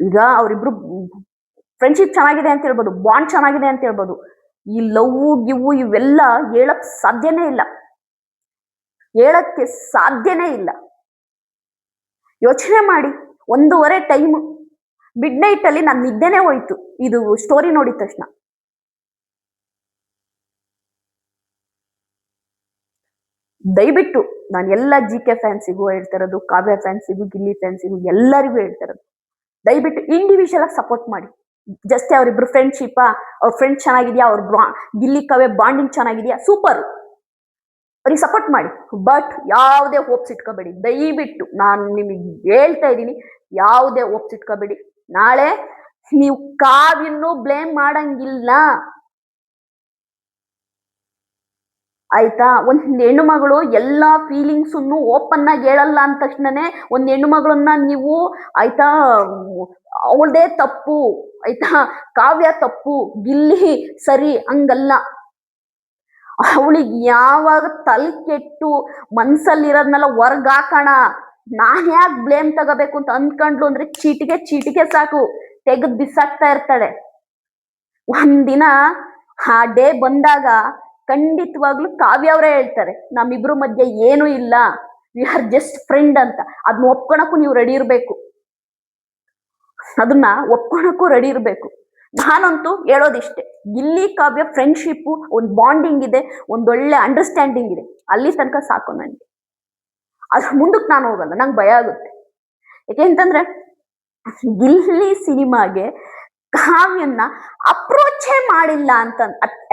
ಈಗ ಅವರಿಬ್ರು ಫ್ರೆಂಡ್ಶಿಪ್ ಚೆನ್ನಾಗಿದೆ ಅಂತ ಹೇಳ್ಬೋದು, ಬಾಂಡ್ ಚೆನ್ನಾಗಿದೆ ಅಂತ ಹೇಳ್ಬೋದು. ಈ ಲವ್ ಗಿವು ಇವೆಲ್ಲ ಹೇಳಕ್ ಸಾಧ್ಯನೇ ಇಲ್ಲ, ಹೇಳಕ್ಕೆ ಸಾಧ್ಯನೇ ಇಲ್ಲ. ಯೋಚನೆ ಮಾಡಿ, 1:30 ಟೈಮ್, ಮಿಡ್ ನೈಟ್ ಅಲ್ಲಿ ನಾನು ನಿದ್ದೆನೆ ಹೋಯ್ತು ಇದು ಸ್ಟೋರಿ ನೋಡಿದ ತಕ್ಷಣ. ದಯವಿಟ್ಟು ನಾನು ಎಲ್ಲ GK ಫ್ಯಾನ್ಸಿಗೂ ಹೇಳ್ತಾ ಇರೋದು, ಕಾವ್ಯ ಫ್ಯಾನ್ಸಿಗೂ, ಗಿಲ್ಲಿ ಫ್ಯಾನ್ಸಿಗೂ, ಎಲ್ಲರಿಗೂ ಹೇಳ್ತಾ ಇರೋದು, ದಯವಿಟ್ಟು ಇಂಡಿವಿಜುವಲ್ ಆಗಿ ಸಪೋರ್ಟ್ ಮಾಡಿ. ಜಸ್ಟ್ ಅವ್ರಿಬ್ರು ಫ್ರೆಂಡ್ಶಿಪ್, ಅವ್ರ ಫ್ರೆಂಡ್ ಚೆನ್ನಾಗಿದ್ಯಾ, ಅವ್ರ ಗಿಲ್ಲಿ ಕಾವ್ಯ ಬಾಂಡಿಂಗ್ ಚೆನ್ನಾಗಿದ್ಯಾ, ಸೂಪರ್, ಅವ್ರಿಗೆ ಸಪೋರ್ಟ್ ಮಾಡಿ. ಬಟ್ ಯಾವುದೇ ಹೋಪ್ಸ್ ಇಟ್ಕೋಬೇಡಿ, ದಯವಿಟ್ಟು ನಾನು ನಿಮಗೆ ಹೇಳ್ತಾ ಇದ್ದೀನಿ, ಯಾವುದೇ ಹೋಪ್ಸ್ ಇಟ್ಕೋಬೇಡಿ. ನಾಳೆ ನೀವು ಕಾವ್ಯನ್ನು ಬ್ಲೇಮ್ ಮಾಡಂಗಿಲ್ಲ, ಆಯ್ತಾ? ಒಂದ್ ಹೆಣ್ಣು ಮಗಳು ಎಲ್ಲಾ ಫೀಲಿಂಗ್ಸ್ ಓಪನ್ ಆಗಿ ಹೇಳಲ್ಲ ಅಂದ ತಕ್ಷಣನೇ ಒಂದ್ ಹೆಣ್ಣು ಮಗಳನ್ನ ನೀವು, ಆಯ್ತಾ, ಅವಳದೇ ತಪ್ಪು, ಆಯ್ತಾ, ಕಾವ್ಯ ತಪ್ಪು, ಗಿಲ್ಲಿ ಸರಿ, ಹಂಗಲ್ಲ. ಅವಳಿಗೆ ಯಾವಾಗ ತಲೆ ಕೆಟ್ಟು ಮನ್ಸಲ್ಲಿರೋದ್ನೆಲ್ಲ ಹೊರ್ಗಾಕೋಣ, ನಾನ್ ಯಾಕೆ ಬ್ಲೇಮ್ ತಗೋಬೇಕು ಅಂತ ಅಂದ್ಕೊಂಡ್ಲು ಅಂದ್ರೆ ಚೀಟಿಗೆ ಸಾಕು, ತೆಗೆದು ಬಿಸಾಕ್ತಾ ಇರ್ತಾಳೆ. ಒಂದಿನ ಆ ಡೇ ಬಂದಾಗ ಖಂಡಿತವಾಗ್ಲೂ ಕಾವ್ಯ ಅವರೇ ಹೇಳ್ತಾರೆ, ನಮ್ಮಿಬ್ರು ಮಧ್ಯೆ ಏನೂ ಇಲ್ಲ, ವಿ ಆರ್ ಜಸ್ಟ್ ಫ್ರೆಂಡ್ ಅಂತ. ಅದನ್ನ ಒಪ್ಕೊಳಕ್ಕೂ ನೀವು ರೆಡಿ ಇರ್ಬೇಕು, ಅದನ್ನ ಒಪ್ಕೊಳಕ್ಕೂ ರೆಡಿ ಇರ್ಬೇಕು. ನಾನಂತೂ ಹೇಳೋದಿಷ್ಟೇ, ಗಿಲ್ಲಿ ಕಾವ್ಯ ಫ್ರೆಂಡ್ಶಿಪ್, ಒಂದು ಬಾಂಡಿಂಗ್ ಇದೆ, ಒಂದೊಳ್ಳೆ ಅಂಡರ್ಸ್ಟ್ಯಾಂಡಿಂಗ್ ಇದೆ, ಅಲ್ಲಿ ತನಕ ಸಾಕು ನನಗೆ. ಅದ್ರ ಮುಂದಕ್ಕೆ ನಾನು ಹೋಗಲ್ಲ, ನಂಗೆ ಭಯ ಆಗುತ್ತೆ. ಯಾಕೆಂತಂದ್ರೆ ಗಿಲ್ಲಿ ಸಿನಿಮಾಗೆ ಕಾವ್ಯನ್ನ ಅಪ್ರೋಚೇ ಮಾಡಿಲ್ಲ ಅಂತ,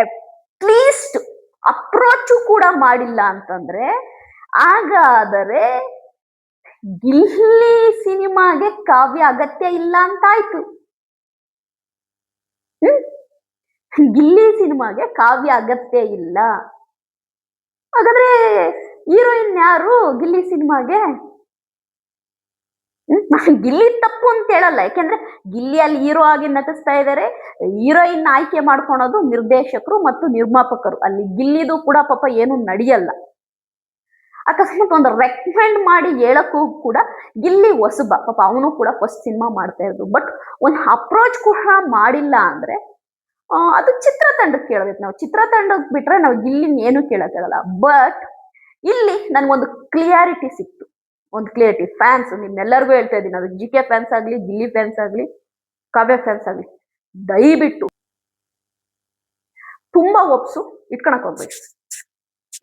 ಅಟ್ಲೀಸ್ಟ್ ಅಪ್ರೋಚು ಕೂಡ ಮಾಡಿಲ್ಲ ಅಂತಂದ್ರೆ, ಹಾಗಾದರೆ ಗಿಲ್ಲಿ ಸಿನಿಮಾಗೆ ಕಾವ್ಯ ಅಗತ್ಯ ಇಲ್ಲ ಅಂತಾಯ್ತು. ಗಿಲ್ಲಿ ಸಿನಿಮಾಗೆ ಕಾವ್ಯ ಅಗತ್ಯ ಇಲ್ಲ. ಹಾಗಾದ್ರೆ ಹೀರೋಯಿನ್ ಯಾರು ಗಿಲ್ಲಿ ಸಿನಿಮಾಗೆ? ಗಿಲ್ಲಿ ತಪ್ಪು ಅಂತ ಹೇಳಲ್ಲ, ಯಾಕೆಂದ್ರೆ ಗಿಲ್ಲಿ ಅಲ್ಲಿ ಹೀರೋ ಆಗಿ ನಟಿಸ್ತಾ ಇದ್ದಾರೆ, ಹೀರೋಯಿನ್ ಆಯ್ಕೆ ಮಾಡ್ಕೊಳೋದು ನಿರ್ದೇಶಕರು ಮತ್ತು ನಿರ್ಮಾಪಕರು. ಅಲ್ಲಿ ಗಿಲ್ಲಿದು ಕೂಡ ಪಾಪ ಏನು ನಡೆಯಲ್ಲ. ಅಕಸ್ಮಾತ್ ಒಂದು ರೆಕಮೆಂಡ್ ಮಾಡಿ ಹೇಳಕ್ಕೂ ಕೂಡ ಗಿಲ್ಲಿ ಹೊಸಬ, ಪಾಪ ಅವನು ಕೂಡ ಫಸ್ಟ್ ಸಿನಿಮಾ ಮಾಡ್ತಾ ಇರೋದು. ಬಟ್ ಒಂದು ಅಪ್ರೋಚ್ ಕೂಡ ಮಾಡಿಲ್ಲ ಅಂದ್ರೆ ಅದು ಚಿತ್ರತಂಡಕ್ಕೆ ಕೇಳಬೇಕು. ನಾವು ಚಿತ್ರತಂಡಕ್ಕೆ ಬಿಟ್ರೆ ನಾವು ಗಿಲ್ಲಿನ ಏನು ಕೇಳಕ್ಕಾಗಲ್ಲ. ಬಟ್ ಇಲ್ಲಿ ನನ್ಗೊಂದು ಕ್ಲಿಯಾರಿಟಿ ಸಿಕ್ತು, ಒಂದು ಕ್ಲಿಯರಿಟಿ. ಫ್ಯಾನ್ಸ್ ನಿಮ್ಮೆಲ್ಲರಿಗೂ ಹೇಳ್ತಾ ಇದ್ದೀನಿ, ಅದು GK ಫ್ಯಾನ್ಸ್ ಆಗ್ಲಿ, ಗಿಲ್ಲಿ ಫ್ಯಾನ್ಸ್ ಆಗ್ಲಿ, ಕಾವ್ಯ ಫ್ಯಾನ್ಸ್ ಆಗ್ಲಿ, ದಯವಿಟ್ಟು ತುಂಬಾ ಒಪ್ಸು ಇಟ್ಕೊಳಕ್ ಹೋಗ್ಬೇಕು.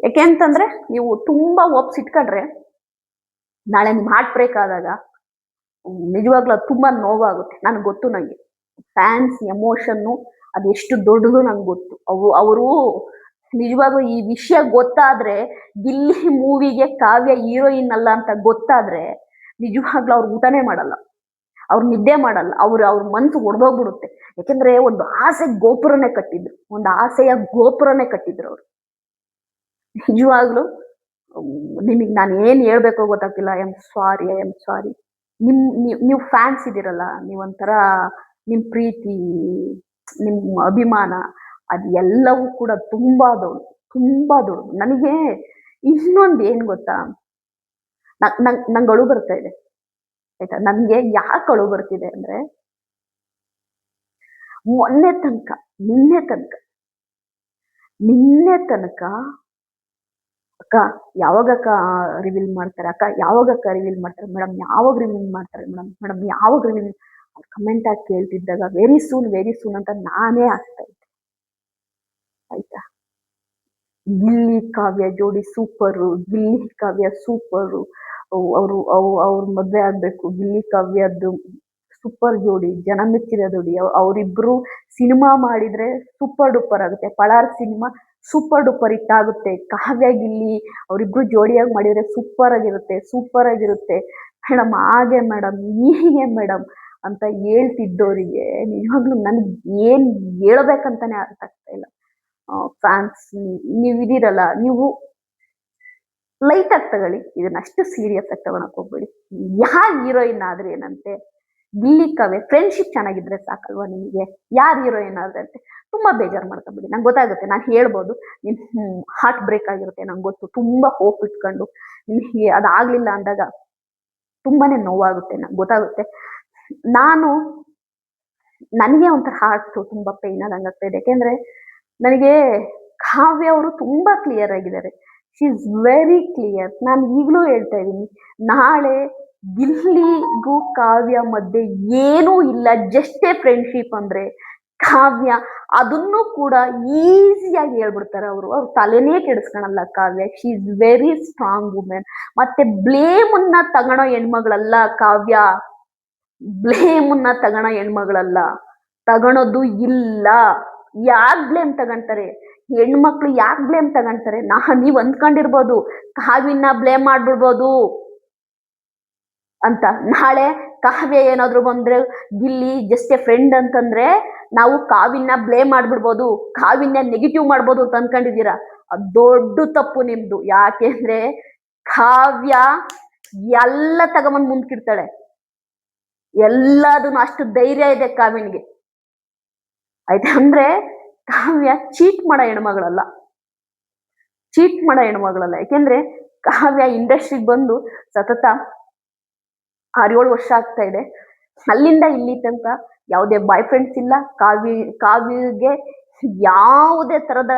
ಯಾಕೆ ಅಂತಂದ್ರೆ ನೀವು ತುಂಬಾ ಒಪ್ಸ್ ಇಟ್ಕೊಂಡ್ರೆ ನಾಳೆ ನಿಮ್ ಹಾರ್ಟ್ ಬ್ರೇಕ್ ಆದಾಗ ನಿಜವಾಗ್ಲೂ ಅದು ತುಂಬಾ ನೋವಾಗುತ್ತೆ. ನನಗೆ ಗೊತ್ತು, ನಂಗೆ ಫ್ಯಾನ್ಸ್ ಎಮೋಷನ್ನು ಅದೆಷ್ಟು ದೊಡ್ಡದು ನಂಗೆ ಗೊತ್ತು. ಅವರು ನಿಜವಾಗ್ಲೂ ಈ ವಿಷಯ ಗೊತ್ತಾದ್ರೆ, ಗಿಲ್ಲಿ ಮೂವಿಗೆ ಕಾವ್ಯ ಹೀರೋಯಿನ್ ಅಲ್ಲ ಅಂತ ಗೊತ್ತಾದ್ರೆ ನಿಜವಾಗ್ಲೂ ಅವ್ರು ಊಟನೇ ಮಾಡಲ್ಲ, ಅವ್ರು ನಿದ್ದೆ ಮಾಡಲ್ಲ, ಅವ್ರ ಮನ್ಸು ಒಡೆದೋಗ್ಬಿಡುತ್ತೆ. ಯಾಕೆಂದ್ರೆ ಒಂದು ಆಸೆ ಗೋಪುರನೇ ಕಟ್ಟಿದ್ರು, ಒಂದು ಆಸೆಯ ಗೋಪುರನೇ ಕಟ್ಟಿದ್ರು ಅವ್ರು. ನಿಜವಾಗ್ಲೂ ನಿಮಗೆ ನಾನು ಏನ್ ಹೇಳ್ಬೇಕೋ ಗೊತ್ತಾಗ್ತಿಲ್ಲ. I am sorry. ನೀವು ಫ್ಯಾನ್ಸ್ ಇದೀರಲ್ಲ, ನೀವೊಂಥರ ನಿಮ್ ಪ್ರೀತಿ, ನಿಮ್ ಅಭಿಮಾನ, ಅದು ಎಲ್ಲವೂ ಕೂಡ ತುಂಬಾ ದೊಡ್ಡದು. ನನಗೆ ಇನ್ನೊಂದು ಏನ್ ಗೊತ್ತಾ, ನಂಗೆ ಅಳು ಬರ್ತಾ ಇದೆ, ಆಯ್ತಾ? ನನ್ಗೆ ಯಾಕೆ ಅಳು ಬರ್ತಿದೆ ಅಂದ್ರೆ, ನಿನ್ನೆ ತನಕ ಅಕ್ಕ ಯಾವಾಗಕ್ಕ ರಿವೀಲ್ ಮಾಡ್ತಾರೆ, ಅಕ್ಕ ಯಾವಾಗಕ್ಕ ರಿವೀಲ್ ಮಾಡ್ತಾರೆ ಮೇಡಮ್, ಯಾವಾಗ ರಿವೀಲ್ ಮಾಡ್ತಾರೆ ಮೇಡಮ್ ಯಾವಾಗ ರಿವೀಲ್, ಕಮೆಂಟ್ ಆಗಿ ಕೇಳ್ತಿದ್ದಾಗ ವೆರಿ ಸೂನ್ ಅಂತ ನಾನೇ ಆಗ್ತಾ ಇದ್ದೆ, ಆಯ್ತಾ? ಗಿಲ್ಲಿ ಕಾವ್ಯ ಜೋಡಿ ಸೂಪರು, ಗಿಲ್ಲಿ ಕಾವ್ಯ ಸೂಪರು, ಅವ್ರ ಮದ್ವೆ ಆಗ್ಬೇಕು, ಗಿಲ್ಲಿ ಕಾವ್ಯದ್ದು ಸೂಪರ್ ಜೋಡಿ, ಜನ ಮೆಚ್ಚಿದ ಜೋಡಿ. ಅವರಿಬ್ರು ಸಿನಿಮಾ ಮಾಡಿದ್ರೆ ಸೂಪರ್ ಡೂಪರ್ ಆಗುತ್ತೆ, ಪಳಾರ್ ಸಿನಿಮಾ ಸೂಪರ್ ಡೂಪರ್ ಹಿಟ್ ಆಗುತ್ತೆ. ಕಾವ್ಯ ಗಿಲ್ಲಿ ಅವರಿಬ್ರು ಜೋಡಿಯಾಗಿ ಮಾಡಿದ್ರೆ ಸೂಪರ್ ಆಗಿರುತ್ತೆ ಮೇಡಮ್, ಹಾಗೆ ಮೇಡಮ್, ಹೀಗೆ ಮೇಡಮ್ ಅಂತ ಹೇಳ್ತಿದ್ದವರಿಗೆ ನಿಜವಾಗ್ಲೂ ನನ್ಗೆ ಏನ್ ಹೇಳ್ಬೇಕಂತಾನೆ ಅರ್ಥ ಆಗ್ತಾ ಇಲ್ಲ. ಫ್ಯಾನ್ಸ್ ನೀವು ಇದೀರಲ್ಲ, ನೀವು ಲೈಟ್ ಆಗಿ ತಗೊಳ್ಳಿ, ಇದನ್ನ ಅಷ್ಟು ಸೀರಿಯಸ್ ಆಗಿ ತಗೊಳಕ್ ಹೋಗ್ಬೇಡಿ. ಯಾರ್ ಹೀರೋಯಿನ್ ಆದ್ರೆ ಏನಂತೆ, ಗಿಲ್ಲಿ ಕಾವ್ಯ ಫ್ರೆಂಡ್ಶಿಪ್ ಚೆನ್ನಾಗಿದ್ರೆ ಸಾಕಲ್ವಾ ನಿಮಗೆ, ಯಾರ್ ಹೀರೋಯಿನ್ ಆದ್ರೆ ತುಂಬಾ ಬೇಜಾರು ಮಾಡ್ಕೊಂಬಿಡಿ. ನಂಗೆ ಗೊತ್ತಾಗುತ್ತೆ, ನಾನು ಹೇಳ್ಬೋದು, ನಿಮ್ ಹಾರ್ಟ್ ಬ್ರೇಕ್ ಆಗಿರುತ್ತೆ, ನಂಗೆ ಗೊತ್ತು. ತುಂಬಾ ಹೋಪ್ ಇಟ್ಕೊಂಡು ನಿಮಗೆ ಅದಾಗ್ಲಿಲ್ಲ ಅಂದಾಗ ತುಂಬಾನೇ ನೋವಾಗುತ್ತೆ, ನಂಗೆ ಗೊತ್ತಾಗುತ್ತೆ. ನಾನು ನನಗೆ ಒಂಥರ ಹಾರ್ಟ್ ತುಂಬಾ ಪೈನ್ ಆದಂಗೆ ಆಗ್ತಾ ಇದೆ. ಯಾಕೆಂದ್ರೆ ನನಗೆ ಕಾವ್ಯ ಅವರು ತುಂಬಾ ಕ್ಲಿಯರ್ ಆಗಿದ್ದಾರೆ. She is very clear. ನಾನು ಈಗಲೂ ಹೇಳ್ತಾ ಇದ್ದೀನಿ, ನಾಳೆ ಗಿಲ್ಲಿಗೂ ಕಾವ್ಯ ಮಧ್ಯೆ ಏನೂ ಇಲ್ಲ, ಜಸ್ಟ್ ಎ ಫ್ರೆಂಡ್ಶಿಪ್ ಅಂದ್ರೆ ಕಾವ್ಯ ಅದನ್ನು ಕೂಡ ಈಸಿಯಾಗಿ ಹೇಳ್ಬಿಡ್ತಾರೆ. ಅವ್ರು ತಲೆನೇ ಕೆಡಿಸ್ಕೊಳಲ್ಲ Kavya. She is very strong women. ಮತ್ತೆ ಬ್ಲೇಮನ್ನ ತಗೊಳೋ ಹೆಣ್ಮಗಳಲ್ಲ ಕಾವ್ಯ. ಬ್ಲೇಮನ್ನ ತಗೊಳೋ ಹೆಣ್ಮಗಳಲ್ಲ, ತಗೊಳೋದು ಇಲ್ಲ. ಯಾಕೆ ಬ್ಲೇಮ್ ತಗೊಂತಾರೆ ಹೆಣ್ಮಕ್ಳು? ಯಾಕೆ ಬ್ಲೇಮ್ ತಗೊಂತಾರೆ? ನೀವ್ ಅಂದ್ಕೊಂಡಿರ್ಬೋದು ಕಾವ್ಯನ ಬ್ಲೇಮ್ ಮಾಡ್ಬಿಡ್ಬೋದು ಅಂತ. ನಾಳೆ ಕಾವ್ಯ ಏನಾದ್ರು ಬಂದ್ರೆ ಗಿಲ್ಲಿ ಜಸ್ಟ್ ಎ ಫ್ರೆಂಡ್ ಅಂತಂದ್ರೆ ನಾವು ಕಾವ್ಯನ ಬ್ಲೇಮ್ ಮಾಡ್ಬಿಡ್ಬೋದು, ಕಾವ್ಯನ ನೆಗೆಟಿವ್ ಮಾಡ್ಬೋದು ಅಂತ ಅನ್ಕೊಂಡಿದ್ದೀರಾ? ಅದು ದೊಡ್ಡ ತಪ್ಪು ನಿಮ್ದು. ಯಾಕೆಂದ್ರೆ ಕಾವ್ಯ ಎಲ್ಲ ತಗೊಂಬಂದ್ ಮುಂದ್ಕಿಡ್ತಾಳೆ. ಎಲ್ಲದನ್ನು ಅಷ್ಟು ಧೈರ್ಯ ಇದೆ ಕಾವ್ಯನಿಗೆ. ಆಯ್ತಾ? ಅಂದ್ರೆ ಕಾವ್ಯ ಚೀಟ್ ಮಾಡೋ ಹೆಣ್ಮಗಳಲ್ಲ, ಚೀಟ್ ಮಾಡೋ ಹೆಣ್ಮಗಳಲ್ಲ. ಯಾಕೆಂದ್ರೆ ಕಾವ್ಯ ಇಂಡಸ್ಟ್ರಿಗೆ ಬಂದು ಸತತ 6-7 ವರ್ಷ ಆಗ್ತಾ ಇದೆ. ಅಲ್ಲಿಂದ ಇಲ್ಲಿ ತನಕ ಯಾವುದೇ ಬಾಯ್ ಫ್ರೆಂಡ್ಸ್ ಇಲ್ಲ. ಕಾವ್ಯಗೆ ಯಾವುದೇ ತರದ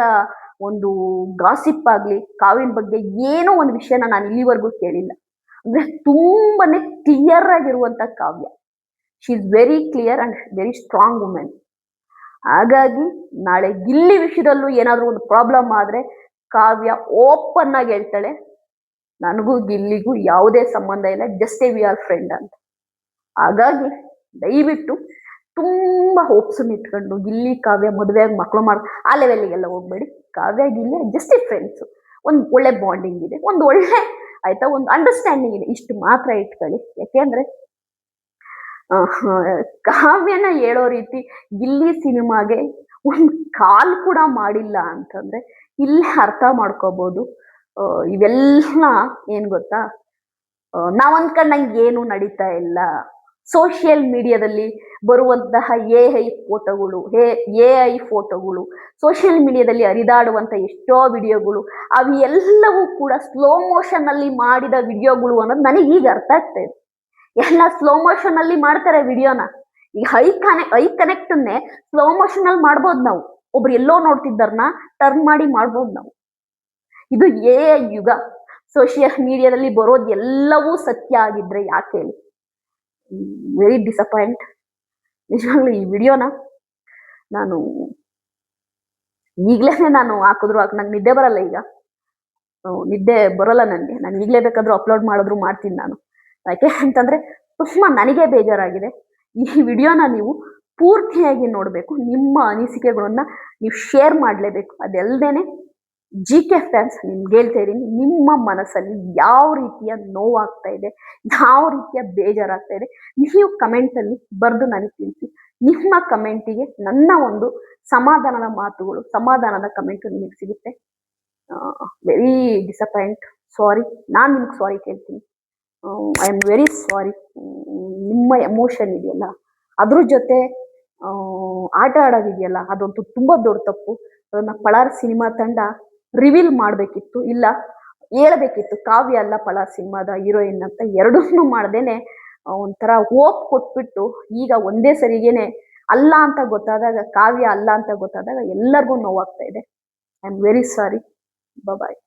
ಒಂದು ಗಾಸಿಪ್ ಆಗ್ಲಿ, ಕಾವ್ಯನ ಬಗ್ಗೆ ಏನೋ ಒಂದು ವಿಷಯನ ನಾನು ಇಲ್ಲಿವರೆಗೂ ಕೇಳಿಲ್ಲ. ಅಂದ್ರೆ ತುಂಬಾನೇ ಕ್ಲಿಯರ್ ಆಗಿರುವಂತ Kavya. She is very clear and very strong women. ಹಾಗಾಗಿ ನಾಳೆ ಗಿಲ್ಲಿ ವಿಷಯದಲ್ಲೂ ಏನಾದರೂ ಒಂದು ಪ್ರಾಬ್ಲಮ್ ಆದ್ರೆ ಕಾವ್ಯ ಓಪನ್ ಆಗಿ ಹೇಳ್ತಾಳೆ, ನನಗೂ ಗಿಲ್ಲಿಗೂ ಯಾವುದೇ ಸಂಬಂಧ ಇಲ್ಲ, just A we are friend ಅಂತ. ಹಾಗಾಗಿ ದಯವಿಟ್ಟು ತುಂಬಾ ಹೋಪ್ಸ್ ಇಟ್ಕೊಂಡು ಗಿಲ್ಲಿ ಕಾವ್ಯ ಮದುವೆಯಾಗಿ ಮಕ್ಕಳು ಆ ಲೆವೆಲ್ಗೆಲ್ಲ ಹೋಗ್ಬೇಡಿ. ಕಾವ್ಯ ಗಿಲ್ಲಿ ಜಸ್ಟ್ ಎ ಫ್ರೆಂಡ್ಸ್. ಒಂದು ಒಳ್ಳೆ ಬಾಂಡಿಂಗ್ ಇದೆ, ಒಂದು ಒಳ್ಳೆ ಆಯ್ತಾ ಒಂದು ಅಂಡರ್ಸ್ಟ್ಯಾಂಡಿಂಗ್ ಇದೆ, ಇಷ್ಟು ಮಾತ್ರ ಇಟ್ಕೊಳ್ಳಿ. ಯಾಕೆಂದ್ರೆ ಕಾವ್ಯನ ಹೇಳೋ ರೀತಿ ಗಿಲ್ಲಿ ಸಿನಿಮಾಗೆ ಒಂದು ಕಾಲ್ ಕೂಡ ಮಾಡಿಲ್ಲ ಅಂತಂದ್ರೆ ಇಲ್ಲೇ ಅರ್ಥ ಮಾಡ್ಕೋಬಹುದು. ಇವೆಲ್ಲ ಏನ್ ಗೊತ್ತಾ, ನಾವ್ ಅನ್ಕೊಂಡಂಗೆ ಏನು ನಡೀತಾ ಇಲ್ಲ. ಸೋಷಿಯಲ್ ಮೀಡಿಯಾದಲ್ಲಿ ಬರುವಂತಹ ಎ ಐ ಫೋಟೋಗಳು, ಸೋಷಿಯಲ್ ಮೀಡಿಯಾದಲ್ಲಿ ಹರಿದಾಡುವಂತ ಎಷ್ಟೋ ವಿಡಿಯೋಗಳು, ಅವು ಎಲ್ಲವೂ ಕೂಡ ಸ್ಲೋ ಮೋಷನ್ ಅಲ್ಲಿ ಮಾಡಿದ ವಿಡಿಯೋಗಳು ಅನ್ನೋದು ನನಗೆ ಈಗ ಅರ್ಥ ಆಗ್ತಾ ಇದೆ. ಎಲ್ಲ ಸ್ಲೋ ಮೋಷನ್ ಅಲ್ಲಿ ಮಾಡ್ತಾರೆ ವಿಡಿಯೋನ. ಈಗ ಐ ಕನೆಕ್ಟ್ನೇ ಸ್ಲೋ ಮೋಷನ್ ಅಲ್ಲಿ ಮಾಡ್ಬೋದು ನಾವು. ಒಬ್ರು ಎಲ್ಲೋ ನೋಡ್ತಿದ್ದಾರನ್ನ ಟರ್ನ್ ಮಾಡಿ ಮಾಡ್ಬೋದು ನಾವು. ಇದು ಎ ಯುಗ. ಸೋಷಿಯಲ್ ಮೀಡಿಯಾದಲ್ಲಿ ಬರೋದು ಎಲ್ಲವೂ ಸತ್ಯ ಆಗಿದ್ರೆ ಯಾಕೆ ಹೇಳಿ? Very disappoint. ನಿಜವಾಗ್ಲೂ ಈ ವಿಡಿಯೋನ ನಾನು ಈಗ್ಲೇ ನಾನು ಹಾಕಿದ್ರು ನಂಗೆ ನಿದ್ದೆ ಬರಲ್ಲ. ಈಗ ನಿದ್ದೆ ಬರಲ್ಲ ನನಗೆ. ನಾನು ಈಗಲೇ ಬೇಕಾದ್ರೂ ಅಪ್ಲೋಡ್ ಮಾಡಿದ್ರು ಮಾಡ್ತೀನಿ ನಾನು. ಯಾಕೆ ಅಂತಂದ್ರೆ ತುಂಬಾ ನನಗೆ ಬೇಜಾರಾಗಿದೆ. ಈ ವಿಡಿಯೋನ ನೀವು ಪೂರ್ತಿಯಾಗಿ ನೋಡ್ಬೇಕು. ನಿಮ್ಮ ಅನಿಸಿಕೆಗಳನ್ನ ನೀವು ಶೇರ್ ಮಾಡ್ಲೇಬೇಕು. ಅದಲ್ದೇನೆ GK ಫ್ಯಾನ್ಸ್ ನಿಮ್ಗೆ ಹೇಳ್ತಾ ಇದ್ದೀನಿ, ನಿಮ್ಮ ಮನಸ್ಸಲ್ಲಿ ಯಾವ ರೀತಿಯ ನೋವಾಗ್ತಾ ಇದೆ, ಯಾವ ರೀತಿಯ ಬೇಜಾರಾಗ್ತಾ ಇದೆ, ನೀವು ಕಮೆಂಟ್ ಅಲ್ಲಿ ಬರೆದು ನನಗೆ ತಿಳಿಸಿ. ನಿಮ್ಮ ಕಮೆಂಟಿಗೆ ನನ್ನ ಒಂದು ಸಮಾಧಾನದ ಮಾತುಗಳು, ಸಮಾಧಾನದ ಕಮೆಂಟ್ ನಿಮಗೆ ಸಿಗುತ್ತೆ. Very disappoint. ಸಾರಿ. ನಾನು ನಿಮ್ಗೆ ಸಾರಿ ಕೇಳ್ತೀನಿ. I am very sorry. ನಿಮ್ಮ ಎಮೋಷನ್ ಇದೆಯಲ್ಲ, ಅದ್ರ ಜೊತೆ ಆಟ ಆಡೋದಿದೆಯಲ್ಲ, ಅದಂತೂ ತುಂಬಾ ದೊಡ್ಡ ತಪ್ಪು. ಅದನ್ನ ಪಳಾರ್ ಸಿನಿಮಾ ತಂಡ ರಿವೀಲ್ ಮಾಡಬೇಕಿತ್ತು, ಇಲ್ಲ ಹೇಳ್ಬೇಕಿತ್ತು ಕಾವ್ಯ ಅಲ್ಲ ಪಳಾರ್ ಸಿನಿಮಾದ ಹೀರೋಯಿನ್ ಅಂತ. ಎರಡನ್ನೂ ಮಾಡ್ದೇನೆ ಒಂಥರ ಹೋಪ್ ಕೊಟ್ಬಿಟ್ಟು ಈಗ ಒಂದೇ ಸರಿಗೇನೆ ಅಲ್ಲ ಅಂತ ಗೊತ್ತಾದಾಗ, ಕಾವ್ಯ ಅಲ್ಲ ಅಂತ ಗೊತ್ತಾದಾಗ ಎಲ್ಲರಿಗೂ ನೋವಾಗ್ತಾ ಇದೆ. I am very sorry. Bye.